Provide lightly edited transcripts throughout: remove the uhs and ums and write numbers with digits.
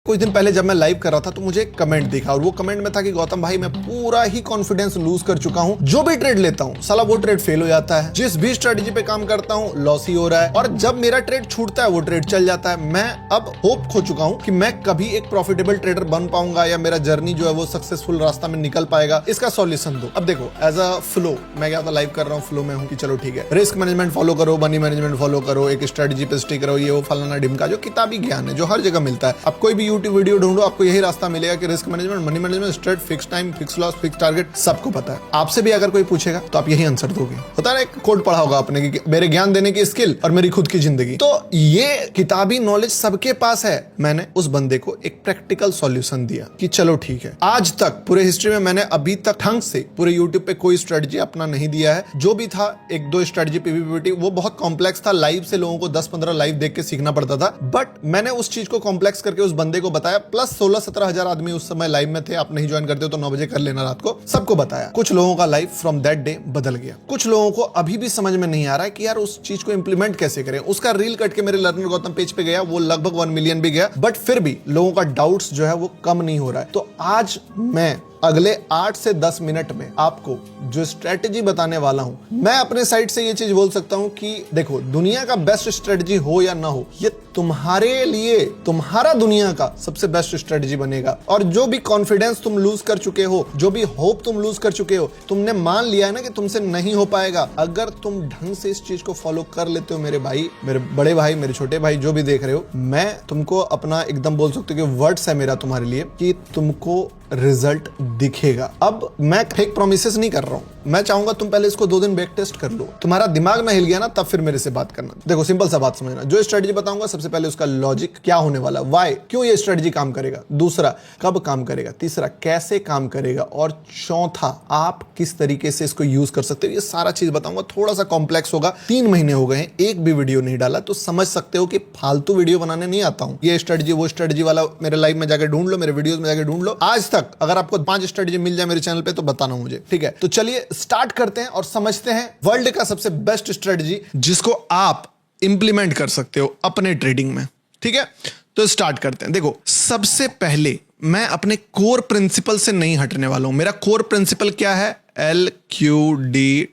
कुछ दिन पहले जब मैं लाइव कर रहा था तो मुझे एक कमेंट दिखा और वो कमेंट में था कि गौतम भाई मैं पूरा ही कॉन्फिडेंस लूज कर चुका हूं, जो भी ट्रेड लेता हूं साला वो ट्रेड फेल हो जाता है, जिस भी स्ट्रेटजी पे काम करता हूं लॉस ही हो रहा है और जब मेरा ट्रेड छूटता है वो ट्रेड चल जाता है। मैं अब होप खो चुका हूं कि मैं कभी एक प्रॉफिटेबल ट्रेडर बन पाऊंगा या मेरा जर्नी जो है वो सक्सेसफुल रास्ता में निकल पाएगा। इसका सॉल्यूशन दो। अब देखो एज अ फ्लो मैं क्या लाइव कर रहा हूँ, फ्लो में हूँ कि चलो ठीक है रिस्क मैनेजमेंट फॉलो करो, मनी मैनेजमेंट फॉलो करो, एक स्ट्रेटजी पे स्टिक करो, ये वो फलाना ढिमका जो किताबी ज्ञान है जो हर जगह मिलता है। अब कोई भी यूट्यूब वीडियो ढूंढो आपको यही रास्ता मिलेगा कि risk management, money management, straight, fix time, fix loss, fix target सबको पता है। आपसे भी अगर कोई पूछेगा तो आप यही आंसर दोगे। होता है ना, एक कोड पढ़ा होगा आपने कि मेरे ज्ञान देने की स्किल और मेरी खुद की जिंदगी। तो ये किताबी नॉलेज सबके पास है। मैंने उस बंदे को एक प्रैक्टिकल सॉल्यूशन दिया कि चलो ठीक है, आज तक पूरे हिस्ट्री में मैंने अभी तक ढंग से पूरे यूट्यूब पे कोई स्ट्रेटजी अपना नहीं दिया है। जो भी था एक दो स्ट्रेटजी पीवीपीटी, वो बहुत कॉम्प्लेक्स था, लाइव से लोगों को 10-15 लाइव देख के सीखना पड़ता था। बट मैंने उस चीज को कॉम्प्लेक्स करके उस बंदे को बताया, प्लस 16-17 हजार आदमी उस समय लाइव में थे। आप नहीं ज्वाइन करते हो तो 9 बजे कर लेना रात को। सबको बताया। कुछ लोगों का लाइफ फ्रॉम दैट डे बदल गया। कुछ लोगों को अभी भी समझ में नहीं आ रहा है कि यार उस चीज को इंप्लीमेंट कैसे करें। उसका रील कट के मेरे लर्नर गौतम पेज पे गया, वो लगभग 1 मिलियन भी गया, बट फिर भी लोगों का डाउट्स जो है वो कम नहीं हो रहा है। तो आज मैं अगले 8 से 10 मिनट में आपको जो स्ट्रेटजी बताने वाला हूं, मैं अपने साइड से ये चीज बोल सकता हूं कि देखो दुनिया का बेस्ट स्ट्रेटजी हो या ना हो, ये तुम्हारे लिए तुम्हारा दुनिया का सबसे बेस्ट स्ट्रेटजी बनेगा। और जो भी कॉन्फिडेंस तुम लूज कर चुके हो, जो भी होप तुम लूज कर चुके हो, तुमने मान लिया है ना कि तुमसे नहीं हो पाएगा, अगर तुम ढंग से इस चीज को फॉलो कर लेते हो, मेरे भाई, मेरे बड़े भाई, मेरे छोटे भाई जो भी देख रहे हो, मैं तुमको अपना एकदम बोल सकते हो कि वर्ड्स है मेरा तुम्हारे लिए कि तुमको रिजल्ट दिखेगा। अब मैं फेक प्रोमिसेस नहीं कर रहा हूं, मैं चाहूंगा तुम पहले इसको 2 दिन बैक टेस्ट कर लो, तुम्हारा दिमाग ना हिल गया ना तब फिर मेरे से बात करना। देखो सिंपल सा बात समझना, जो स्ट्रेटजी बताऊंगा सबसे पहले उसका लॉजिक क्या होने वाला, व्हाई, क्यों ये स्ट्रेटजी काम करेगा, दूसरा कब काम करेगा, तीसरा कैसे काम करेगा, और चौथा आप किस तरीके से इसको यूज कर सकते हो। ये सारा चीज बताऊंगा। थोड़ा सा कॉम्प्लेक्स होगा, 3 महीने हो गए हैं एक भी वीडियो नहीं डाला, तो समझ सकते हो कि फालतू वीडियो बनाने नहीं आता हूं। ये स्ट्रेटजी वो स्ट्रेटजी वाला मेरे लाइव में जाकर ढूंढ लो, मेरे वीडियोस में जाकर ढूंढ लो। आज तक अगर आपको 5 स्ट्रेटजी मिल जाए मेरे चैनल पे तो बताना मुझे, ठीक है। तो चलिए स्टार्ट करते हैं और समझते हैं वर्ल्ड का सबसे बेस्ट स्ट्रेटजी जिसको आप इंप्लीमेंट कर सकते हो अपने ट्रेडिंग में, ठीक है। तो स्टार्ट करते हैं। देखो सबसे पहले मैं अपने कोर प्रिंसिपल से नहीं हटने वाला हूं। मेरा कोर प्रिंसिपल क्या है? LQDTY,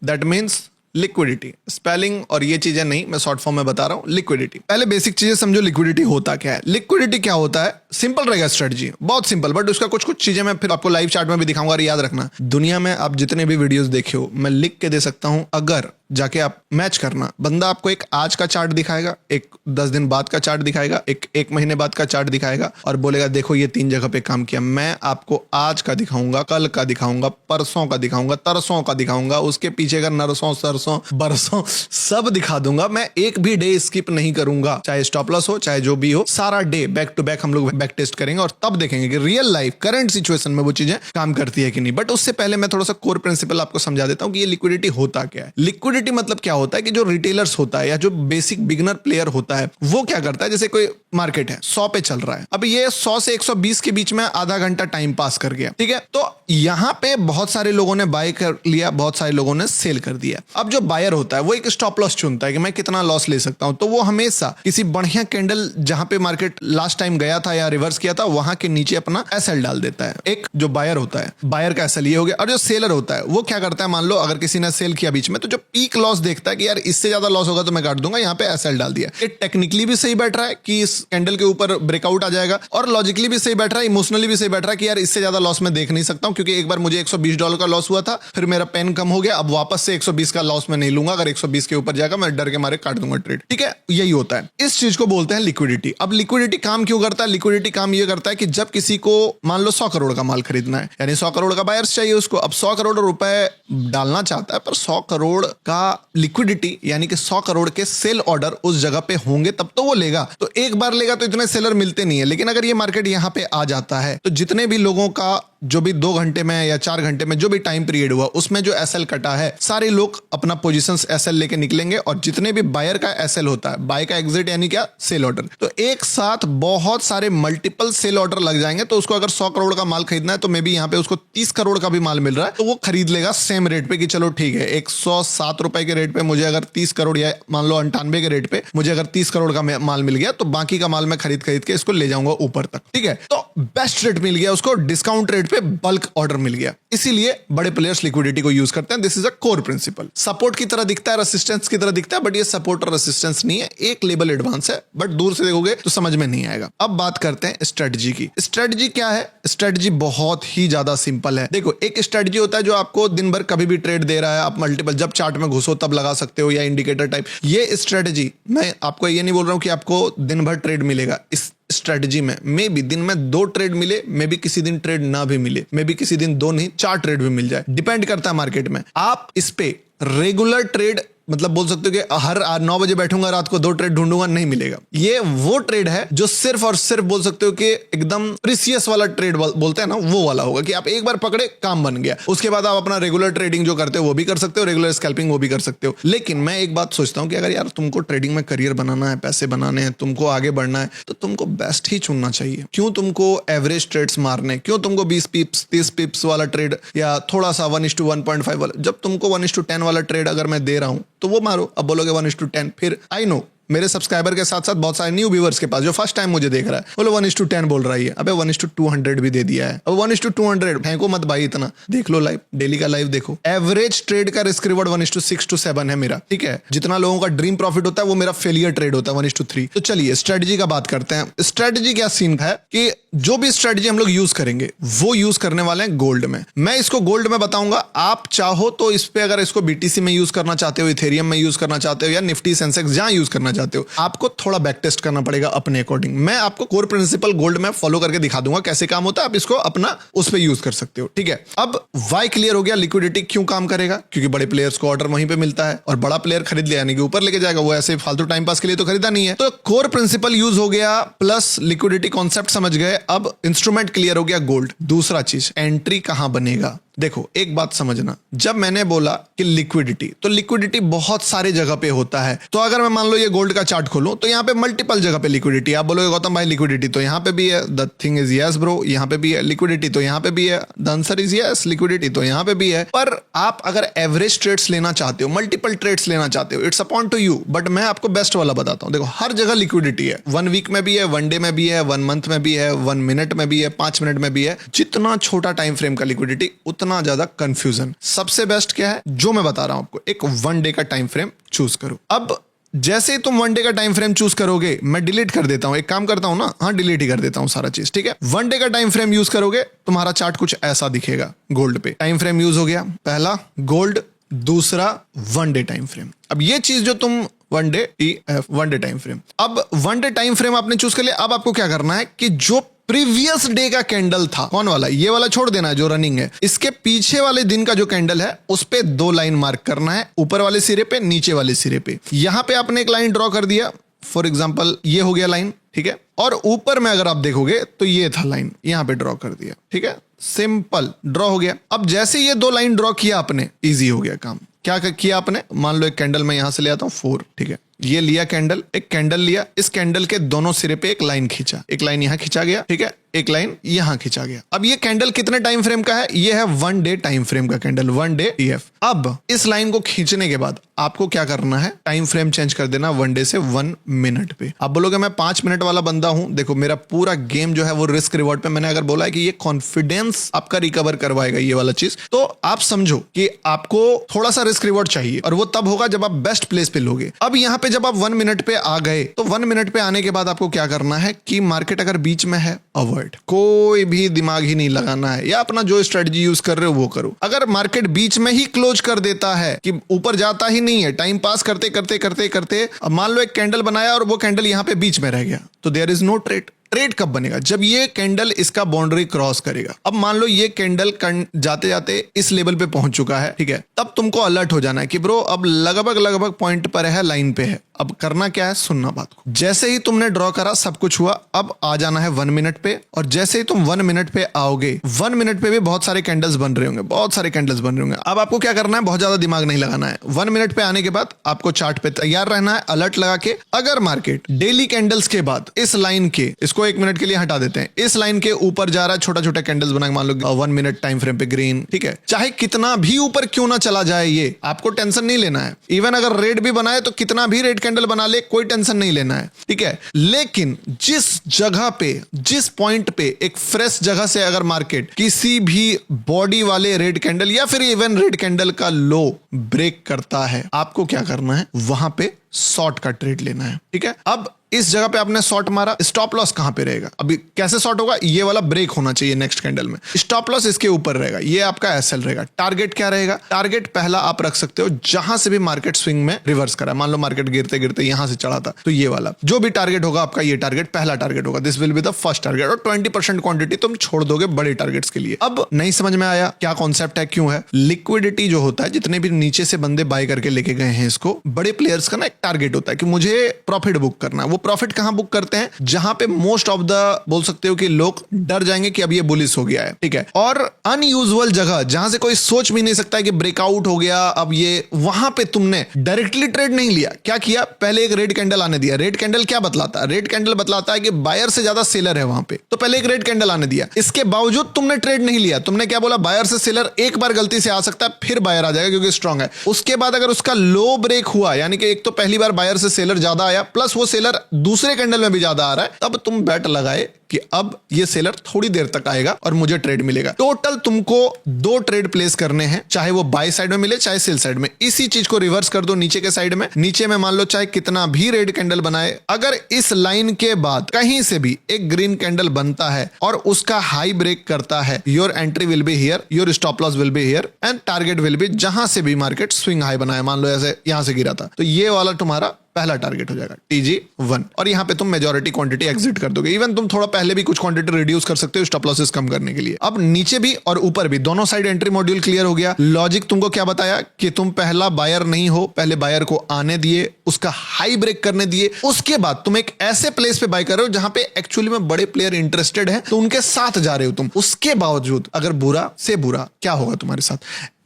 that means liquidity. Spelling और ये चीजें नहीं, मैं शॉर्ट फॉर्म में बता रहा हूं। लिक्विडिटी, पहले बेसिक चीजें समझो। लिक्विडिटी होता क्या है? लिक्विडिटी क्या होता है? सिंपल रहेगा स्ट्रेटजी, बहुत सिंपल, बट उसका कुछ चीजें मैं फिर आपको लाइव चार्ट में भी दिखाऊंगा। और याद रखना, दुनिया में आप जितने भी वीडियोस देखे हो मैं लिख के दे सकता हूं, अगर जाके आप मैच करना, बंदा आपको एक आज का चार्ट दिखाएगा, एक 10 दिन बाद का चार्ट दिखाएगा, एक महीने बाद का चार्ट दिखाएगा और बोलेगा देखो ये 3 जगह पे काम किया। मैं आपको आज का दिखाऊंगा, कल का दिखाऊंगा, परसों का दिखाऊंगा, तरसों का दिखाऊंगा, उसके पीछे का नरसों सरसों बरसों सब दिखा दूंगा। मैं एक भी डे स्किप नहीं करूंगा, चाहे स्टॉप लॉस हो चाहे जो भी हो, सारा डे बैक टू बैक हम लोग बैक टेस्ट करेंगे और तब देखेंगे कि रियल लाइफ करंट सिचुएशन में वो चीजें काम करती है कि नहीं। बट उससे पहले मैं थोड़ा सा कोर प्रिंसिपल आपको समझा देता हूं कि ये लिक्विडिटी होता क्या है। लिक्विडिटी मतलब क्या होता है कि जो रिटेलर्स होता है या जो बेसिक बिगिनर प्लेयर होता है वो क्या करता है, जैसे कोई मार्केट है 100 पे चल रहा है, अब ये 100 से 120 के बीच में आधा घंटा टाइम पास कर गया, ठीक है। तो यहां पे बहुत सारे लोगों ने बाय कर लिया, बहुत सारे लोगों ने सेल कर दिया। अब जो बायर होता है वो एक स्टॉप लॉस चुनता है कि मैं कितना लॉस ले सकता हूं, तो वो हमेशा किसी बढ़िया कैंडल जहां पे मार्केट लास्ट टाइम गया था या रिवर्स किया था वहां के नीचे अपना एसएल डाल देता है। एक जो बायर होता है, बायर का एसएल ये हो गया। और जो सेलर होता है वो क्या करता है, मान लो अगर किसी ने सेल किया बीच में, तो जो पीक लॉस देखता है कि यार इससे ज्यादा लॉस होगा तो मैं काट दूंगा, यहाँ पे एसएल डाल दिया। ये टेक्निकली भी सही बैठ रहा है कि इस कैंडल के ऊपर ब्रेकआउट आ जाएगा, और लॉजिकली भी सही बैठ रहा है, इमोशनली भी सही बैठ रहा है कि यार इससे ज्यादा लॉस मैं देख नहीं सकता हूं, क्योंकि एक बार मुझे $120 का लॉस हुआ था, फिर मेरा पेन कम हो गया, अब वापस से 120 का लॉस मैं नहीं लूंगा, अगर 120 के ऊपर जाएगा मैं डर के मारे काट दूंगा ट्रेड, ठीक है। यही होता है, इस चीज को बोलते हैं लिक्विडिटी। अब लिक्विडिटी काम क्यों करता है? लिक्विडिटी काम ये करता है कि जब किसी को मान लो 100 करोड़ का माल खरीदना है, यानी 100 करोड़ का बायर्स चाहिए उसको, अब 100 करोड़ रुपए डालना चाहता है, पर 100 करोड़ का लिक्विडिटी यानी कि 100 करोड़ के सेल ऑर्डर उस जगह पे होंगे तब तो वो लेगा। तो एक बार लेगा तो इतने सेलर मिलते नहीं है। लेकिन अगर ये मार्केट यहाँ पे आ जाता है तो जितने भी लोगों का जो भी 2 घंटे में या 4 घंटे में जो भी टाइम पीरियड हुआ उसमें जो एसएल कटा है, सारे लोग अपना पोजीशंस एसएल लेके निकलेंगे और जितने भी बायर का एसएल होता है, बाय का एग्जिट यानी क्या, सेल ऑर्डर, तो एक साथ बहुत सारे मल्टीपल सेल ऑर्डर लग जाएंगे। तो उसको अगर 100 करोड़ का माल खरीदना है तो मे बी यहाँ पे उसको 30 करोड़ का भी माल मिल रहा है तो वो खरीद लेगा सेम रेट पे कि चलो ठीक है 107 रुपए के रेट पे मुझे अगर 30 करोड़ या मान लो 98 के रेट पे मुझे अगर 30 करोड़ का माल मिल गया तो बाकी का माल मैं खरीद के इसको ले जाऊंगा ऊपर तक। ठीक है, तो बेस्ट रेट मिल गया उसको, डिस्काउंट रेट पे बल्क ऑर्डर मिल गया। इसीलिए बड़े प्लेयर्स लिक्विडिटी को यूज करते हैं। This is a core principle. Support की तरह दिखता है, रेसिस्टेंस की तरह दिखता है, बट ये सपोर्ट और रेसिस्टेंस नहीं है, एक लेवल एडवांस है, बट दूर से देखोगे तो समझ में नहीं आएगा। अब बात करते हैं स्ट्रेटजी की। स्ट्रेटजी क्या है? स्ट्रेटजी बहुत ही ज्यादा सिंपल है। देखो, एक स्ट्रेटजी होता है जो आपको दिन भर कभी भी ट्रेड दे रहा है, आप मल्टीपल जब चार्ट में घुसो तब लगा सकते हो, या इंडिकेटर टाइप। ये स्ट्रेटजी, मैं आपको ये नहीं बोल रहा हूं कि आपको दिन भर ट्रेड मिलेगा। इस स्ट्रेटजी में मे बी दिन में 2 ट्रेड मिले, मे बी किसी दिन ट्रेड ना भी मिले, मे बी किसी दिन 2 नहीं 4 ट्रेड भी मिल जाए, डिपेंड करता है मार्केट में। आप इस पे रेगुलर ट्रेड मतलब बोल सकते हो कि हर 9 बजे बैठूंगा रात को 2 ट्रेड ढूंढूंगा, नहीं मिलेगा। ये वो ट्रेड है जो सिर्फ और सिर्फ बोल सकते हो कि एकदम प्रीसियस वाला ट्रेड बोलते हैं ना, वो वाला होगा कि आप एक बार पकड़े काम बन गया। उसके बाद आप अपना रेगुलर ट्रेडिंग जो करते हो वो भी कर सकते हो, रेगुलर स्कैल्पिंग वो भी कर सकते हो। लेकिन मैं एक बात सोचता हूं कि अगर यार तुमको ट्रेडिंग में करियर बनाना है, पैसे बनाने हैं, तुमको आगे बढ़ना है, तो तुमको बेस्ट ही चुनना चाहिए। क्यों तुमको एवरेज ट्रेड्स मारने, क्यों तुमको 20 पिप्स 30 पिप्स वाला ट्रेड या थोड़ा सा 1:1.5 वाला, जब तुमको 1:10 वाला ट्रेड अगर मैं दे रहा हूं तो वो मारो। अब बोलोगे 1:10, फिर आई नो मेरे सब्सक्राइबर के साथ साथ बहुत सारे न्यू व्यूअर्स के पास जो फर्स्ट टाइम मुझे देख रहा है, बोलो 1:10 बोल रहा है, अबे 1:200 भी दे दिया है। अब 1:200 फेंको मत भाई, इतना देख लो लाइव, डेली का लाइव देखो। एवरेज ट्रेड का रिस्क रिवॉर्ड 1:6 to 7 है मेरा। ठीक है, जितना लोगों का ड्रीम प्रॉफिट होता है वो मेरा फेलियर ट्रेड होता है 1:3। तो चलिए स्ट्रेटजी का बात करते हैं। स्ट्रेटजी क्या सीन है कि जो भी स्ट्रेटजी हम लोग यूज करेंगे वो यूज करने वाले हैं गोल्ड में। मैं इसको गोल्ड में बताऊंगा, आप चाहो तो इस पे अगर इसको बीटीसी में यूज करना चाहते हो, इथेरियम में यूज करना चाहते हो, या निफ्टी सेंसेक्स जहां यूज करना चाहते हो, आपको थोड़ा बैक टेस्ट करना पड़ेगा अपने अकॉर्डिंग। मैं आपको कोर प्रिंसिपल गोल्ड में फॉलो करके दिखा दूंगा कैसे काम होता है, आप इसको अपना उस पे यूज कर सकते हो। ठीक है, अब वाई क्लियर हो गया, लिक्विडिटी क्यों काम करेगा, क्योंकि बड़े प्लेयर्स को ऑर्डर वहीं पे मिलता है और बड़ा प्लेयर खरीद ले यानी कि ऊपर लेके जाएगा, वो ऐसे फालतू टाइम पास के लिए तो खरीदा नहीं है। तो कोर प्रिंसिपल यूज हो गया, प्लस लिक्विडिटी कॉन्सेप्ट समझ गए, अब इंस्ट्रूमेंट क्लियर हो गया गोल्ड। दूसरा चीज, एंट्री कहां बनेगा। देखो एक बात समझना, जब मैंने बोला कि लिक्विडिटी, तो लिक्विडिटी बहुत सारे जगह पे होता है। तो अगर मैं मान लो ये गोल्ड का चार्ट खोलूं तो यहाँ पे मल्टीपल जगह पे लिक्विडिटी। आप बोलोगे गौतम भाई लिक्विडिटी तो यहाँ पे भी है, the thing is yes bro, यहाँ पे भी है लिक्विडिटी, तो यहाँ पे भी है, the answer is yes, liquidity तो यहाँ पे भी है। पर आप अगर एवरेज ट्रेड्स लेना चाहते हो, मल्टीपल ट्रेड्स लेना चाहते हो, it's upon two you, but मैं आपको बेस्ट वाला बताता हूँ। देखो हर जगह लिक्विडिटी है, 1 वीक में भी है, 1 डे में भी है, 1 मंथ में भी है, 1 मिनट में भी है, 5 मिनट में भी है। जितना छोटा टाइम फ्रेम का लिक्विडिटी उतना ज्यादा कंफ्यूजन। सबसे बेस्ट क्या है जो मैं बता रहा हूं आपको, एक 1 डे का टाइम फ्रेम चूज करो। अब जैसे ही तुम 1 डे का टाइम फ्रेम चूज करोगे, मैं डिलीट कर देता हूं, एक काम करता हूं ना, हाँ डिलीट ही कर देता हूं सारा चीज। ठीक है, 1 डे का टाइम फ्रेम यूज करोगे, तुम्हारा चार्ट कुछ ऐसा दिखेगा गोल्ड पे। टाइम फ्रेम यूज हो गया, पहला गोल्ड, दूसरा 1 डे टाइम फ्रेम। अब ये चीज जो तुम 1 day EF 1 day time frame, अब 1 डे टाइम फ्रेम आपने चूज कर लिया। अब आपको क्या करना है कि जो प्रीवियस डे का कैंडल था, कौन वाला, ये वाला छोड़ देना है जो रनिंग है, इसके पीछे वाले दिन का जो कैंडल है उस पे 2 लाइन मार्क करना है, ऊपर वाले सिरे पे, नीचे वाले सिरे पे। यहां पे आपने एक लाइन ड्रॉ कर दिया, फॉर एग्जांपल ये हो गया लाइन। ठीक है, और ऊपर में अगर आप देखोगे तो ये था लाइन, यहां पे ड्रॉ कर दिया। ठीक है, सिंपल ड्रॉ हो गया। अब जैसे ये 2 लाइन ड्रॉ किया आपने, इजी हो गया काम। क्या किया आपने, मान लो एक कैंडल मैं यहां से ले आता हूं 4। ठीक है, ये लिया कैंडल, एक कैंडल लिया, इस कैंडल के दोनों सिरे पे एक लाइन खींचा, एक लाइन यहां खींचा गया। ठीक है, एक लाइन यहां खींचा गया। अब ये कैंडल कितने टाइम फ्रेम का है, ये है 1 डे टाइम फ्रेम का कैंडल, 1 डे EF। अब इस लाइन को खींचने के बाद आपको क्या करना है, टाइम फ्रेम चेंज कर देना 1 डे से 1 मिनट पे। आप बोलोगे मैं 5 मिनट वाला बंदा हूं, देखो मेरा पूरा गेम जो है वो रिस्क रिवॉर्ड पे। मैंने अगर बोला है कि ये कॉन्फिडेंस आपका रिकवर करवाएगा ये वाला चीज, तो आप समझो कि आपको थोड़ा सा रिस्क रिवॉर्ड चाहिए, और वो तब होगा जब आप बेस्ट प्लेस पे लोगे। अब यहाँ पे जब आप 1 मिनट पे आ गए, तो 1 मिनट पे आने के बाद आपको क्या करना है कि मार्केट अगर बीच में है, अवॉइड, कोई भी दिमाग ही नहीं लगाना है, या अपना जो स्ट्रेटजी यूज कर रहे हो वो करो। अगर मार्केट बीच में ही क्लोज कर देता है कि ऊपर जाता ही नहीं है, टाइम पास करते करते करते करते, अब मान लो एक कैंडल बनाया और वो कैंडल यहां पे बीच में रह गया, तो there is no trade. Trade कब बनेगा, जब ये कैंडल इसका बाउंड्री क्रॉस करेगा। अब मान लो ये कैंडल जाते जाते इस लेवल पे पहुंच चुका है, ठीक है, तब तुमको अलर्ट हो जाना है कि ब्रो अब लगभग पॉइंट पर है, लाइन पे है, अब करना क्या है, सुनना बात को। जैसे ही तुमने ड्रॉ करा, सब कुछ हुआ, अब आ जाना है 1 मिनट पे, और जैसे ही तुम 1 मिनट पे आओगे, 1 मिनट पे भी बहुत सारे कैंडल्स बन रहे होंगे, बहुत सारे कैंडल्स बन रहे होंगे। अब आपको क्या करना है, बहुत ज्यादा दिमाग नहीं लगाना है। 1 मिनट पे आने के बाद आपको चार्ट पे तैयार रहना है, अलर्ट लगा के। अगर मार्केट डेली कैंडल्स के बाद इस लाइन के, इसको 1 मिनट के लिए हटा देते हैं, इस लाइन के ऊपर जा रहा है, छोटा छोटा कैंडल्स बना के, मान लो 1 मिनट टाइम फ्रेम पे ग्रीन, ठीक है, चाहे कितना भी ऊपर क्यों ना चला जाए, ये आपको टेंशन नहीं लेना है। इवन अगर रेड भी बनाए तो कितना भी रेड कैंडल बना ले, कोई टेंशन नहीं लेना है, ठीक है। लेकिन जिस जगह पे, जिस पॉइंट पे एक फ्रेश जगह से अगर मार्केट किसी भी बॉडी वाले रेड कैंडल या फिर इवन रेड कैंडल का लो ब्रेक करता है, आपको क्या करना है, वहां पे शॉर्ट का ट्रेड लेना है, ठीक है। अब इस जगह पे आपने शॉर्ट मारा, स्टॉप लॉस कहां पे रहेगा, अभी कैसे शॉर्ट होगा, ये वाला ब्रेक होना चाहिए नेक्स्ट कैंडल में, स्टॉप लॉस इसके ऊपर रहेगा, ये आपका एसएल रहेगा। टारगेट क्या रहेगा, टारगेट पहला आप रख सकते हो जहां से भी मार्केट स्विंग में रिवर्स करा, मान लो मार्केट गिरते गिरते यहां से चढ़ा था, तो ये वाला जो भी टारगेट होगा आपका, ये टारगेट पहला टारगेट होगा, this will be the first target. और 20% क्वांटिटी तुम छोड़ दोगे बड़े टारगेट्स के लिए। अब नहीं समझ में आया क्या कॉन्सेप्ट है, क्यों है, लिक्विडिटी जो होता है, जितने भी नीचे से बंदे बाय करके लेके गए हैं इसको, बड़े प्लेयर्स का ना एक टारगेट होता है कि मुझे प्रॉफिट बुक करना है। वो प्रॉफिट कहां बुक करते हैं, जहां पे मोस्ट ऑफ द, बोल सकते हो कि लोग डर जाएंगे कि अब ये बुलिश हो गया है, ठीक है। और अनयूजुअल जगह जहां से कोई सोच भी नहीं सकता है कि ब्रेकआउट हो गया, अब ये, वहां पे तुमने डायरेक्टली ट्रेड नहीं लिया। क्या किया, पहले एक रेड कैंडल आने दिया। रेड कैंडल क्या बतलाता है, रेड कैंडल बतलाता है कि बायर से ज्यादा सेलर है वहां पे, तो पहले एक रेड कैंडल आने दिया। इसके बावजूद तुमने ट्रेड नहीं लिया, तुमने क्या बोला, बायर से सेलर एक बार गलती से आ सकता है, फिर बायर आ जाएगा क्योंकि स्ट्रांग है। उसके बाद अगर उसका लो ब्रेक हुआ, यानी कि एक तो पहली बार बायर से सेलर ज्यादा आया, प्लस वो सेलर दूसरे कैंडल में भी ज्यादा आ रहा है, तब तुम बैट लगाए कि अब ये सेलर थोड़ी देर तक आएगा और मुझे ट्रेड मिलेगा। टोटल तुमको 2 ट्रेड प्लेस करने हैं, चाहे वो बाय साइड में मिले चाहे सेल साइड में। इसी चीज को रिवर्स कर दो नीचे के साइड में, नीचे में मान लो चाहे कितना भी रेड कैंडल बनाए, अगर इस लाइन के बाद कहीं से भी एक ग्रीन कैंडल बनता है और उसका हाई ब्रेक करता है, your entry will be here, your stop loss will be here and target will be जहां से भी मार्केट स्विंग हाई बनाए, मान लो ऐसे यहां से गिरा था, तो ये वाला तुम्हारा पहला टारगेट हो जाएगा TG1, और यहां पे तुम मेजॉरिटी क्वांटिटी एग्जिट कर दोगे। इवन तुम थोड़ा पहले भी कुछ क्वांटिटी रिड्यूस कर सकते हो स्टॉप लॉसेस कम करने के लिए। अब नीचे भी और ऊपर भी दोनों साइड एंट्री मॉड्यूल क्लियर हो गया। लॉजिक तुमको क्या बताया कि तुम पहला बायर नहीं हो, पहले बायर को आने दिए, उसका हाई ब्रेक करने दिए, उसके बाद तुम एक ऐसे प्लेस पे बाय कर रहे हो जहां पे एक्चुअली में बड़े प्लेयर इंटरेस्टेड है, तो उनके साथ जा रहे हो तुम। उसके बावजूद अगर बुरा से बुरा क्या होगा तुम्हारे साथ,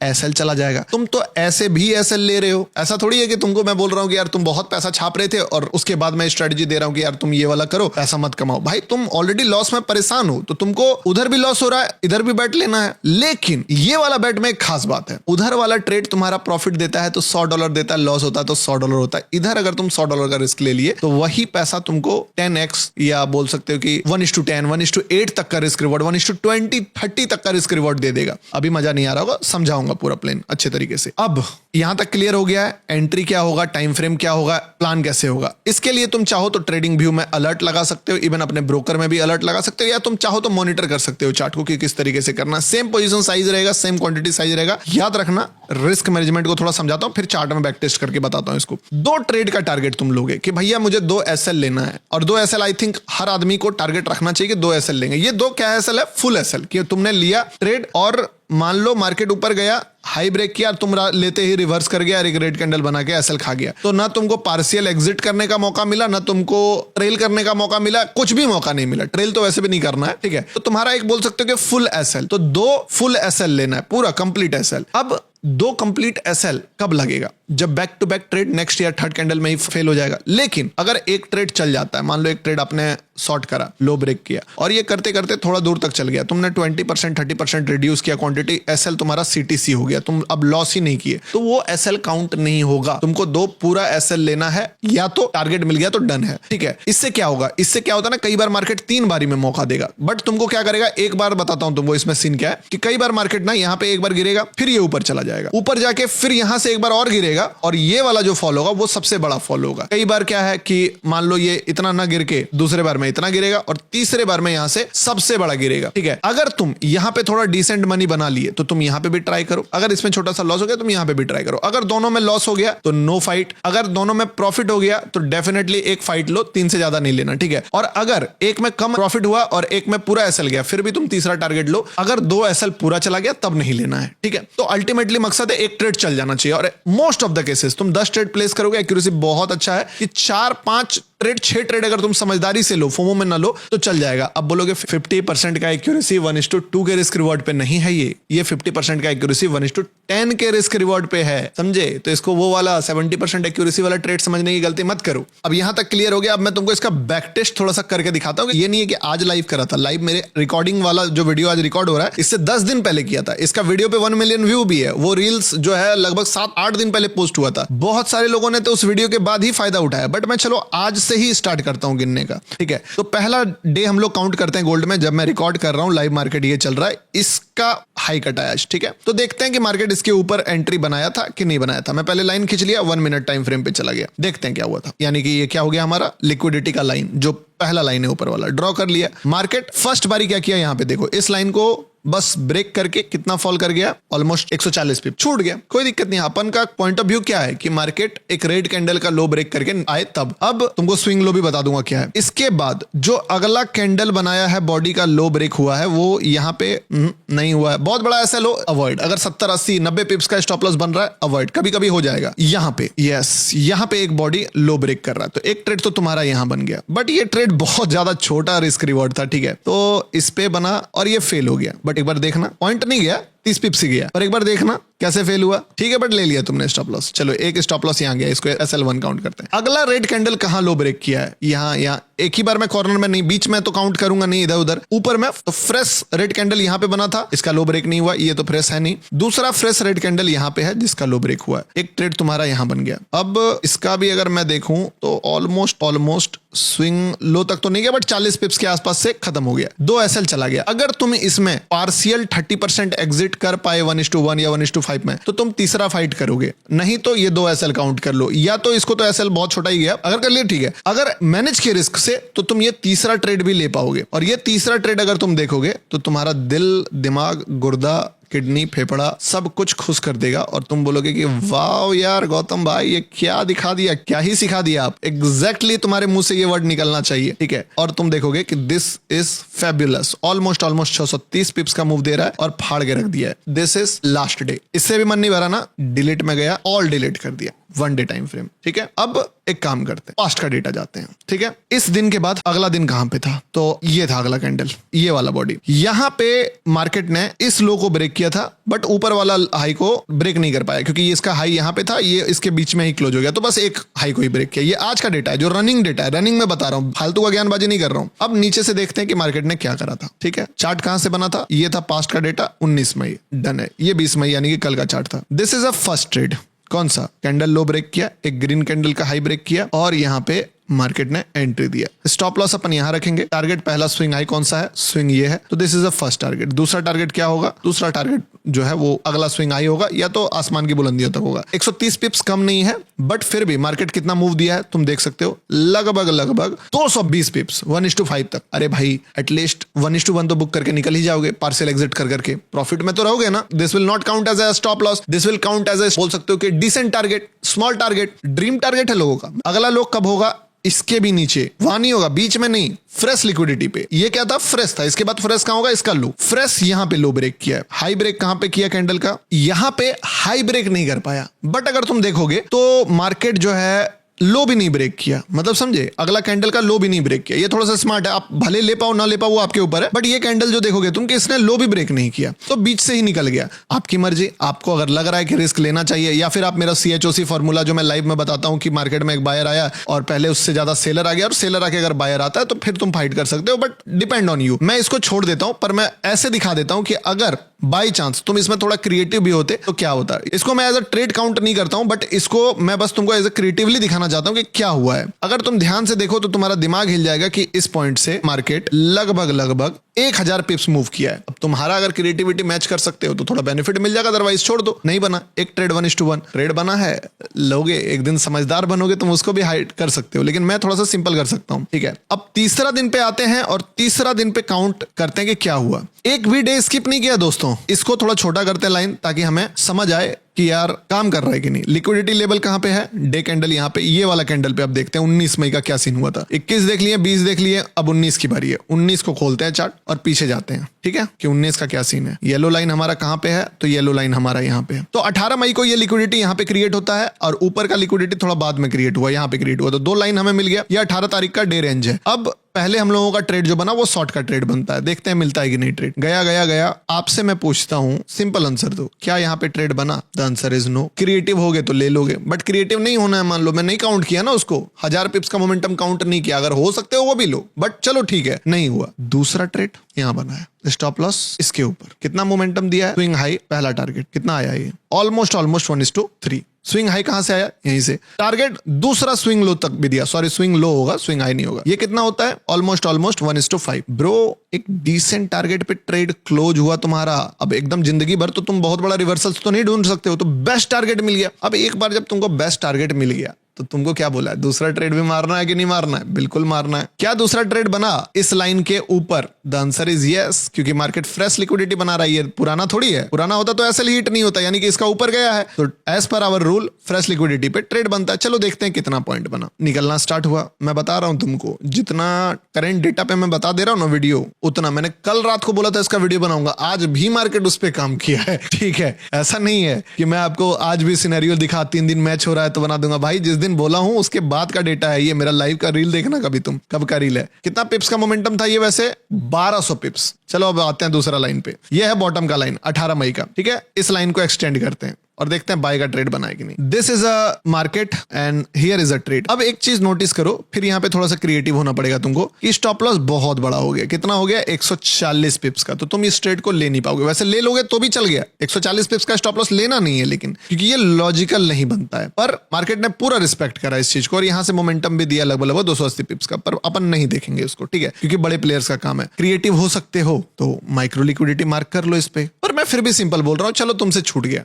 एसएल चला जाएगा। तुम तो ऐसे भी एसएल ले रहे हो, ऐसा थोड़ी है कि तुमको मैं बोल रहा हूं कि यार तुम बहुत पैसा छाप रहे थे और उसके बाद मैं स्ट्रेटजी दे रहा हूं कि यार तुम ये वाला करो, पैसा मत कमाओ। भाई तुम ऑलरेडी लॉस में परेशान हो, तो तुमको उधर भी लॉस हो रहा है, इधर भी बैट लेना है। लेकिन ये वाला बैट में एक खास बात है, उधर वाला ट्रेड तुम्हारा प्रॉफिट देता है तो $100 देता है, लॉस होता है तो $100 होता है। इधर अगर तुम $100 का रिस्क ले लिए तो वही पैसा तुमको 10x या बोल सकते हो कि 1:10, 1:8 तक का रिस्क रिवॉर्ड, 1:20, 30 तक का रिस्क रिवॉर्ड दे देगा। अभी मजा नहीं आ रहा होगा, समझाऊंगा पूरा प्लान अच्छे तरीके से। अब यहां तक क्लियर हो गया है, एंट्री क्या होगा, टाइम फ्रेम क्या होगा, प्लान कैसे होगा। इसके लिए तुम चाहो तो ट्रेडिंग व्यू में अलर्ट लगा सकते हो, इवन अपने ब्रोकर में भी अलर्ट लगा सकते हो, या तुम चाहो तो मॉनिटर कर सकते हो चार्ट को कि किस तरीके से करना। सेम पोजीशन साइज रहेगा, सेम क्वांटिटी साइज रहेगा। याद रखना, रिस्क मैनेजमेंट को थोड़ा समझाता हूं, फिर चार्ट में बैक टेस्ट करके बताता हूं इसको। 2 ट्रेड का टारगेट तुम लोगे कि भैया मुझे 2 एसएल लेना है, और 2 एसएल आई थिंक हर आदमी को टारगेट रखना चाहिए कि 2 एसएल लेंगे। ये 2 क्या एसएल है, फुल एसएल, कि तुमने लिया ट्रेड और मान लो मार्केट ऊपर गया, हाई ब्रेक किया, तुम लेते ही रिवर्स कर गया और एक रेड कैंडल बना के एसएल खा गया, तो ना तुमको पार्शियल एग्जिट करने का मौका मिला, ना तुमको ट्रेल करने का मौका मिला, कुछ भी मौका नहीं मिला। ट्रेल तो वैसे भी नहीं करना है, ठीक है। तो तुम्हारा एक बोल सकते हो कि फुल एसएल, तो 2 फुल एसएल लेना है, पूरा कंप्लीट एसएल। अब 2 कंप्लीट एसएल कब लगेगा, जब back to back trade next या थर्ड कैंडल में ही फेल हो जाएगा। लेकिन अगर एक ट्रेड चल जाता है, मान लो एक ट्रेड आपने शॉर्ट करा, लो ब्रेक किया, और ये करते करते थोड़ा दूर तक चल गया, तुमने 20% 30% रिड्यूस किया क्वांटिटी, एसएल तुम्हारा सीटीसी हो गया, तुम अब लॉस ही नहीं किए, तो वो एसएल काउंट नहीं होगा। तुमको 2 पूरा एसएल लेना है, या तो टारगेट मिल गया तो डन है, ठीक है। इससे क्या होगा, इससे क्या होता है ना, कई बार मार्केट 3 बारी में मौका देगा, बट तुमको क्या करेगा, एक बार बताता हूं तुमको इसमें सीन क्या है, कि कई बार मार्केट ना यहाँ पे एक बार गिरेगा, फिर ये ऊपर चला जाएगा, ऊपर जाके फिर यहां से एक बार और गिरेगा, और ये वाला जो फॉल होगा वो सबसे बड़ा फॉल होगा। कई बार क्या है कि मान लो ये इतना ना गिर के दूसरे बार में इतना गिरेगा, और तीसरे बार में यहां से सबसे बड़ा गिरेगा, ठीक है। अगर तुम यहां पे थोड़ा डिसेंट मनी बना लिए तो तुम यहां पे भी ट्राई करो, अगर इसमें छोटा सा लॉस हो गया तुम यहां पे भी ट्राई करो। अगर दोनों में लॉस हो गया तो नो फाइट, अगर दोनों में प्रॉफिट हो गया तो डेफिनेटली एक फाइट लो, 3 से ज्यादा नहीं लेना, ठीक है। और अगर एक में कम प्रॉफिट हुआ और एक में पूरा एसएल गया, फिर भी तुम तीसरा टारगेट लो। अगर 2 एसएल पूरा चला गया तब नहीं लेना है, ठीक है। तो अल्टीमेटली मकसद है एक ट्रेड चल जाना चाहिए, और मोस्ट ऑफ द केसेस तुम 10 ट्रेड प्लेस करोगे, एक्यूरेसी बहुत अच्छा है कि 4-5 ट्रेड 6 ट्रेड अगर तुम समझदारी से लो, फोमो में ना लो, तो चल जाएगा। अब बोलोगे 50% का एक्यूरेसी 1:2 के रिस्क रिवॉर्ड पे नहीं है, ये 50% का एक्यूरेसी 1:10 के रिस्क रिवॉर्ड पे है, समझे? तो इसको वो वाला 70% एक्यूरेसी वाला ट्रेड समझने की गलती मत करो। अब यहां तक क्लियर हो गया। अब मैं तुमको इसका बैक टेस्ट थोड़ा सा करके दिखाता हूं। ये नहीं है कि आज लाइव करा था, लाइव मेरे रिकॉर्डिंग वाला जो वीडियो आज रिकॉर्ड हो रहा है इससे 10 दिन पहले किया था। इसका वीडियो पे 1 मिलियन व्यू भी है। वो रील्स जो है लगभग 7-8 दिन पहले पोस्ट हुआ था। बहुत सारे लोगों ने तो उस वीडियो के बाद ही फायदा उठाया, बट मैं चलो आज से ही स्टार्ट करता हूं गिनने का, ठीक है? तो पहला डे हम लोग काउंट करते हैं गोल्ड में, जब मैं रिकॉर्ड कर रहा हूं, लाइव मार्केट ये चल रहा है, इसका हाई कट आया, ठीक है? तो देखते हैं कि मार्केट इसके ऊपर एंट्री बनाया था कि नहीं बनाया था। मैं पहले लाइन खींच लिया, 1 मिनट टाइम फ्रेम पे चला गया, देखते हैं क्या हुआ था। यानी कि ये क्या हो गया, हमारा लिक्विडिटी का लाइन, जो पहला लाइन है ऊपर वाला, ड्रॉ कर लिया। मार्केट फर्स्ट बारी क्या किया, यहां पे देखो, इस लाइन को बस ब्रेक करके कितना फॉल कर गया, ऑलमोस्ट 140 पिप छूट गया। कोई दिक्कत नहीं। अपन का पॉइंट ऑफ व्यू क्या है कि मार्केट एक रेड कैंडल का लो ब्रेक करके आए तब। अब तुमको स्विंग लो भी बता दूंगा क्या है। इसके बाद जो अगला कैंडल बनाया है, बॉडी का लो ब्रेक हुआ है, वो यहाँ पे नहीं हुआ है। बहुत बड़ा ऐसा लो अवॉइड। अगर 70, 80, 90 पिप्स का स्टॉप लॉस बन रहा है, अवॉइड। कभी कभी हो जाएगा। यहाँ पे यस, यहाँ पे एक बॉडी लो ब्रेक कर रहा है, तो एक ट्रेड तो तुम्हारा यहाँ बन गया, बट ये ट्रेड बहुत ज्यादा छोटा रिस्क रिवॉर्ड था, ठीक है? तो इस पे बना और ये फेल हो गया। बट एक बार देखना, पॉइंट नहीं गया, 30 पिप्स ही गया, पर एक बार देखना कैसे फेल हुआ, ठीक है? बट ले लिया तुमने स्टॉप लॉस। चलो एक स्टॉप लॉस यहाँ गया, इसको SL1 काउंट करते हैं। अगला रेड कैंडल कहाँ लो ब्रेक किया है, यहाँ एक ही बार में कॉर्नर में नहीं, बीच में तो काउंट करूंगा नहीं, इधर उधर ऊपर में। तो फ्रेश रेड कैंडल यहाँ पे बना था, इसका लो ब्रेक नहीं हुआ, ये तो फ्रेश है नहीं। दूसरा फ्रेश रेड कैंडल यहाँ पे है जिसका लो ब्रेक हुआ है, एक ट्रेड तुम्हारा यहाँ बन गया। अब इसका भी अगर मैं देखूं तो ऑलमोस्ट स्विंग लो तक तो नहीं गया, बट 40 पिप्स के आसपास से खत्म हो गया, 2 SL चला गया। अगर तुम इसमें पार्शियल 30% एग्जिट कर पाए 1:1 या 1:5 में, तो तुम तीसरा फाइट करोगे, नहीं तो ये 2 SL काउंट कर लो, या तो इसको तो SL बहुत छोटा ही गया, अगर कर लिया ठीक है। अगर मैनेज के रिस्क से तो तुम ये तीसरा ट्रेड भी ले पाओगे, और ये तीसरा ट्रेड अगर तुम देखोगे तो तुम्हारा दिल, दिमाग, गुर्दा, किडनी, फेफड़ा सब कुछ खुश कर देगा, और तुम बोलोगे कि वाह यार गौतम भाई, ये क्या दिखा दिया, क्या ही सिखा दिया आप। एग्जैक्टली तुम्हारे मुंह से ये वर्ड निकलना चाहिए, ठीक है? और तुम देखोगे कि दिस इज फैबुलस। ऑलमोस्ट 630 पिप्स का मूव दे रहा है और फाड़ के रख दिया है। This is last day. इससे भी मन नहीं भरा ना, डिलीट में गया, ऑल डिलीट कर दिया, 1 डे टाइम फ्रेम, ठीक है? अब एक काम करते हैं, पास्ट का डेटा जाते हैं, ठीक है? इस दिन के बाद अगला दिन कहां पे था, तो ये था अगला कैंडल, ये वाला बॉडी। यहां पे मार्केट ने इस लो को ब्रेक किया था, बट ऊपर वाला हाई को ब्रेक नहीं कर पाया, क्योंकि इसका हाई यहां पे था, ये इसके बीच में ही क्लोज हो गया, तो बस एक हाई को ही ब्रेक किया। ये आज का डेटा है, जो रनिंग डेटा है, रनिंग में बता रहा हूं, फालतू का ज्ञानबाजी नहीं कर रहा हूं। अब नीचे से देखते हैं कि मार्केट ने क्या करा था, ठीक है? चार्ट कहां से बना था, ये था पास्ट का डेटा, 19 मई, डन है। ये 20 मई यानी कि कल का चार्ट था। This is a first trade. कौन सा कैंडल लो ब्रेक किया, एक ग्रीन कैंडल का हाई ब्रेक किया, और यहां पे मार्केट ने एंट्री दिया। स्टॉप लॉस अपन यहां रखेंगे। टारगेट पहला स्विंग हाई कौन सा है, स्विंग ये है, तो this is a first target. दूसरा टारगेट क्या होगा, दूसरा टारगेट जो है वो अगला स्विंग हाई होगा, या तो आसमान की बुलंदियों तक होगा। 130 पिप्स कम नहीं है, बट फिर भी मार्केट कितना मूव दिया है तुम देख सकते हो, लगभग 220 पिप्स 1:5 तक। अरे भाई एटलीस्ट 1:1 तो बुक करके निकल ही जाओगे, पार्शियल एग्जिट कर करके प्रॉफिट में तो रहोगे ना। This will not count as a stop loss, this will count as बोल सकते हो कि decent target, small target, dream target है लोगों का। अगला लोग कब होगा, इसके भी नीचे, वहां नहीं होगा, बीच में नहीं, फ्रेश लिक्विडिटी पे। ये क्या था, फ्रेश था। इसके बाद फ्रेश कहां होगा, इसका लो। फ्रेश यहां पे लो ब्रेक किया है। हाई ब्रेक कहां पे किया कैंडल का, यहां पे हाई ब्रेक नहीं कर पाया, बट अगर तुम देखोगे तो मार्केट जो है लो भी नहीं ब्रेक किया, मतलब समझे, अगला कैंडल का लो भी नहीं ब्रेक किया। ये थोड़ा सा स्मार्ट है, आप भले ले पाओ ना ले पाओ वो आपके ऊपर है, बट ये कैंडल जो देखोगे तुम कि इसने लो भी ब्रेक नहीं किया, तो बीच से ही निकल गया। आपकी मर्जी, आपको अगर लग रहा है कि रिस्क लेना चाहिए, या फिर आप मेरा CHOC फॉर्मूला जो मैं लाइव में बताता हूं कि मार्केट में एक बायर आया और पहले उससे ज्यादा सेलर आ गया, और सेलर आके अगर बायर आता है तो फिर तुम फाइट कर सकते हो, बट डिपेंड ऑन यू। मैं इसको छोड़ देता हूं, पर मैं ऐसे दिखा देता हूं कि अगर बाई चांस तुम इसमें थोड़ा क्रिएटिव भी होते तो क्या होता है। इसको मैं एज अ ट्रेड काउंट नहीं करता हूं, बट इसको मैं बस तुमको एज अ क्रिएटिवली दिखाना चाहता हूं कि क्या हुआ है। अगर तुम ध्यान से देखो तो तुम्हारा दिमाग हिल जाएगा कि इस पॉइंट से मार्केट लगभग 1000 पिप्स मूव किया है। अब तुम्हारा अगर क्रिएटिविटी मैच कर सकते हो तो थोड़ा बेनिफिट मिल जाएगा, अदरवाइज छोड़ दो। नहीं बना, एक ट्रेड 1:1 ट्रेड बना है, लोगे एक दिन समझदार बनोगे तुम उसको भी हाइड कर सकते हो, लेकिन मैं थोड़ा सा सिंपल कर सकता हूं, ठीक है? अब तीसरा दिन पे आते हैं और तीसरा दिन पे काउंट करते हैं कि क्या हुआ। एक भी डे स्किप नहीं किया दोस्तों। इसको थोड़ा छोटा करते हैं लाइन, ताकि हमें समझ आए कि यार काम कर रहा है कि नहीं। लिक्विडिटी लेवल कहाँ पे है, डे कैंडल यहाँ पे, ये वाला कैंडल पे। अब देखते हैं 19 मई का क्या सीन हुआ था। 21 देख लिए, 20 देख लिए, अब 19 की बारी है। 19 को खोलते हैं चार्ट और पीछे जाते हैं, ठीक है, कि 19 का क्या सीन है। येलो लाइन हमारा कहाँ पे है, तो येलो लाइन हमारा यहाँ पे है। तो 18 मई को ये लिक्विडिटी यहाँ पे क्रिएट होता है और ऊपर का लिक्विडिटी थोड़ा बाद में क्रिएट हुआ, यहाँ पे क्रिएट हुआ। तो 2 लाइन हमें मिल गया। ये 18 तारीख का डे रेंज है। अब पहले हम लोगों का ट्रेड जो बना वो शॉर्ट का ट्रेड बनता है, देखते हैं मिलता है कि नहीं ट्रेड। गया गया गया, आपसे मैं पूछता हूं, सिंपल आंसर दो, क्या यहाँ पे ट्रेड बना? The answer is no. Creative हो गए तो ले लोगे, बट क्रिएटिव नहीं होना है। मान लो मैं नहीं काउंट किया ना उसको, 1000 पिप्स का मोमेंटम काउंट नहीं किया। अगर हो सकते हो वो भी लो, बट चलो ठीक है, नहीं हुआ। दूसरा ट्रेड यहाँ बना है, स्टॉप लॉस इसके ऊपर। कितना मोमेंटम दिया है? स्विंग हाई पहला टारगेट कितना आया? ये ऑलमोस्ट 1:3। स्विंग हाई कहां से आया? यहीं से। टारगेट दूसरा स्विंग लो तक भी दिया, सॉरी स्विंग लो होगा, स्विंग हाई नहीं होगा। ये कितना होता है? ऑलमोस्ट 1:5। ब्रो एक डिसेंट टारगेट पे ट्रेड क्लोज हुआ तुम्हारा। अब एकदम जिंदगी भर तो तुम बहुत बड़ा रिवर्सल्स तो नहीं ढूंढ सकते हो, तो बेस्ट टारगेट मिल गया। अब एक बार जब तुमको बेस्ट टारगेट मिल गया तो तुमको क्या बोला है? दूसरा ट्रेड भी मारना है कि नहीं मारना है? बिल्कुल मारना है। क्या दूसरा ट्रेड बना इस लाइन के ऊपर? द आंसर इज यस, क्योंकि मार्केट फ्रेश लिक्विडिटी बना रही है, पुराना थोड़ी है। पुराना होता तो ऐसे हीट नहीं होता, यानी कि इसका ऊपर गया है तो as per our rule fresh liquidity पे ट्रेड बनता है। चलो देखते हैं कितना पॉइंट बना। निकलना स्टार्ट हुआ। मैं बता रहा हूं तुमको, जितना करंट डेटा पे मैं बता दे रहा हूं ना वीडियो, उतना मैंने कल रात को बोला था इसका वीडियो बनाऊंगा, आज भी मार्केट उस पर काम किया है, ठीक है। ऐसा नहीं है कि मैं आपको आज भी सिनेरियो दिखा 3 दिन मैच हो रहा है तो बना दूंगा। भाई जिस दिन बोला हूं उसके बाद का डेटा है ये। मेरा लाइव का रील देखना कभी तुम, कब का रील है। कितना पिप्स का मोमेंटम था ये? वैसे 1200 पिप्स। चलो अब आते हैं दूसरा लाइन पे। ये है बॉटम का लाइन 18 मई का, ठीक है। इस लाइन को एक्सटेंड करते हैं और देखते हैं बाय का ट्रेड बना है कि नहीं। This is a market and here is a trade. अब एक चीज नोटिस करो, फिर यहाँ पे थोड़ा सा क्रिएटिव होना पड़ेगा तुमको, कि स्टॉप लॉस बहुत बड़ा हो गया। कितना हो गया? 140 पिप्स का। तो तुम इस ट्रेड को ले नहीं पाओगे। वैसे ले लोगे तो भी चल गया, 140 पिप्स का स्टॉप लॉस लेना नहीं है, लेकिन क्योंकि ये लॉजिकल नहीं बनता है। पर मार्केट ने पूरा रिस्पेक्ट करा इस चीज को और यहाँ से मोमेंटम भी दिया लगभग 280 पिप्स का। पर अपन नहीं देखेंगे उसको, ठीक है, क्योंकि बड़े प्लेयर्स का काम है। क्रिएटिव हो सकते हो तो माइक्रो लिक्विडिटी मार्क कर लो इस पे। पर मैं फिर भी सिंपल बोल रहा हूँ, चलो तुमसे छूट गया,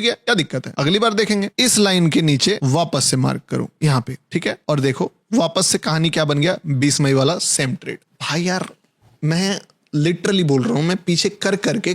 क्या दिक्कत है? अगली बार देखेंगे। इस लाइन के नीचे वापस से मार्क करो यहाँ पे, ठीक है, और देखो वापस से कहानी क्या बन गया? 20 मई वाला सेम ट्रेड। भाई यार मैं लिटरली बोल रहा हूं, मैं पीछे कर करके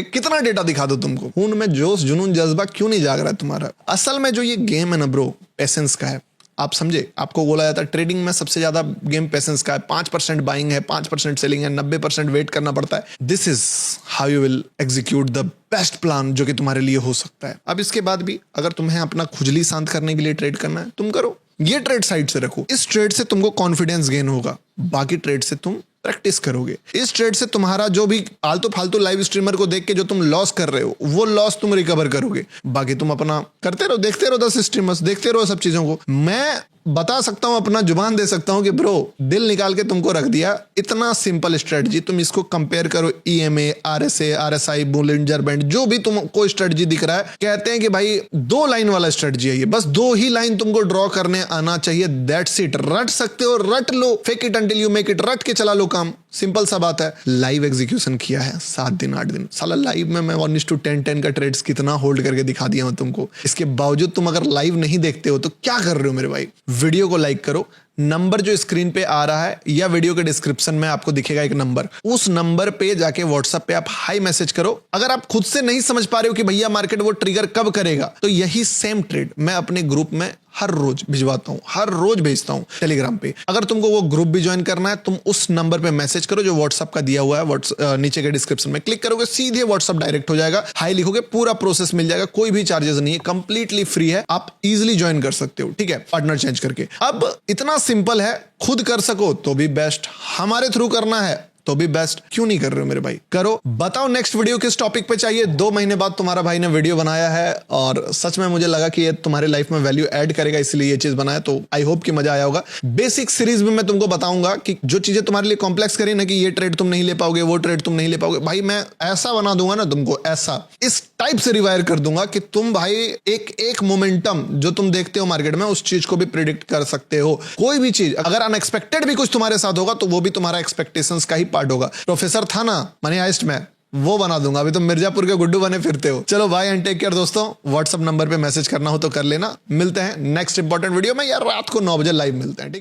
कितना डेटा दिखा दो तुमको। खून में जोश जुनून जज्बा क्यों नहीं जाग रहा है तुम्हारा? असल में जो ये गेम है ना ब्रो, पेशेंस का है। आप समझे, आपको बोला जाता है ट्रेडिंग में सबसे ज्यादा गेम पेशेंस का है। 5% बाइंग है, 5% सेलिंग है, 90% वेट करना पड़ता है। This is how you will execute the best plan जो कि तुम्हारे लिए हो सकता है। अब इसके बाद भी अगर तुम्हें अपना खुजली शांत करने के लिए ट्रेड करना है, तुम करो। ये ट्रेड साइड से रखो। इस ट्रेड से तुमको कॉन्फिडेंस गेन होगा, बाकी ट्रेड से तुम प्रैक्टिस करोगे। इस ट्रेड से तुम्हारा जो भी आलतू फालतू लाइव स्ट्रीमर को देख के जो तुम लॉस कर रहे हो, वो लॉस तुम रिकवर करोगे। बाकी तुम अपना करते रहो, देखते रहो 10 स्ट्रीमर्स, देखते रहो सब चीजों को। मैं बता सकता हूं, अपना जुबान दे सकता हूं कि ब्रो दिल निकाल के तुमको रख दिया। इतना सिंपल स्ट्रेटजी, तुम इसको कंपेयर करो EMA, RSA, RSI, Bollinger band, जो भी तुमको स्ट्रेटजी दिख रहा है। कहते हैं कि भाई 2 लाइन वाला स्ट्रेटजी है ये, बस 2 ही लाइन तुमको ड्रॉ करने आना चाहिए। That's it. रट सकते हो, रट लो, fake it until you make it. रट के चला लो काम, सिंपल सा बात है। लाइव एग्जीक्यूशन किया है 7 दिन 8 दिन। साला लाइव में मैं 1:10 का ट्रेड्स कितना होल्ड करके दिखा दिया हूं तुमको। इसके बावजूद तुम अगर लाइव नहीं देखते हो तो क्या कर रहे हो मेरे भाई? वीडियो को लाइक करो। नंबर जो स्क्रीन पे आ रहा है या वीडियो के डिस्क्रिप्शन में आपको दिखेगा एक नंबर, उस नंबर पे जाके व्हाट्सएप पे आप हाई मैसेज करो। अगर आप खुद से नहीं समझ पा रहे हो कि भैया मार्केट वो ट्रिगर कब करेगा, तो यही सेम ट्रेड मैं अपने ग्रुप में हर रोज भिजवाता हूं, हर रोज भेजता हूं टेलीग्राम पे। अगर तुमको वो ग्रुप भी ज्वाइन करना है, तुम उस नंबर पे मैसेज करो जो व्हाट्सएप का दिया हुआ है, नीचे के डिस्क्रिप्शन में क्लिक करोगे, सीधे व्हाट्सएप डायरेक्ट हो जाएगा। हाई लिखोगे, पूरा प्रोसेस मिल जाएगा, कोई भी चार्जेस नहीं है, कंप्लीटली फ्री है। आप इजिली ज्वाइन कर सकते हो, ठीक है, पार्टनर चेंज करके। अब इतना सिंपल है, खुद कर सको तो भी बेस्ट, हमारे थ्रू करना है तो भी बेस्ट। क्यों नहीं कर रहे हो मेरे भाई? करो। बताओ नेक्स्ट वीडियो किस टॉपिक पे चाहिए। 2 महीने बाद तुम्हारा भाई ने वीडियो बनाया है और सच में मुझे लगा कि ये तुम्हारे लाइफ में वैल्यू ऐड करेगा, इसलिए ये चीज बनाया। तो आई होप कि मजा आया होगा। बेसिक सीरीज में मैं तुमको बताऊंगा कि जो चीजें तुम्हारे लिए कॉम्प्लेक्स करी ना, कि ये ट्रेड तुम नहीं ले पाओगे, वो ट्रेड तुम नहीं ले पाओगे, भाई मैं ऐसा बना दूंगा ना तुमको, ऐसा इस टाइप से रिवायर कर दूंगा कि तुम भाई एक मोमेंटम जो तुम देखते हो मार्केट में, उस चीज को भी प्रिडिक्ट कर सकते हो। कोई भी चीज अगर अनएक्सपेक्टेड भी कुछ तुम्हारे साथ होगा तो वो भी तुम्हारा एक्सपेक्टेशंस का ही पार्ट होगा। प्रोफेसर था ना मनी हाइस्ट में, वो बना दूंगा। अभी तुम मिर्जापुर के गुड्डू बने फिरते हो। चलो बाय एंड टेक केयर दोस्तों। व्हाट्सएप नंबर पे मैसेज करना हो तो कर लेना। मिलते हैं नेक्स्ट इंपॉर्टेंट वीडियो में, यार रात को 9 बजे लाइव मिलते हैं, ठीक।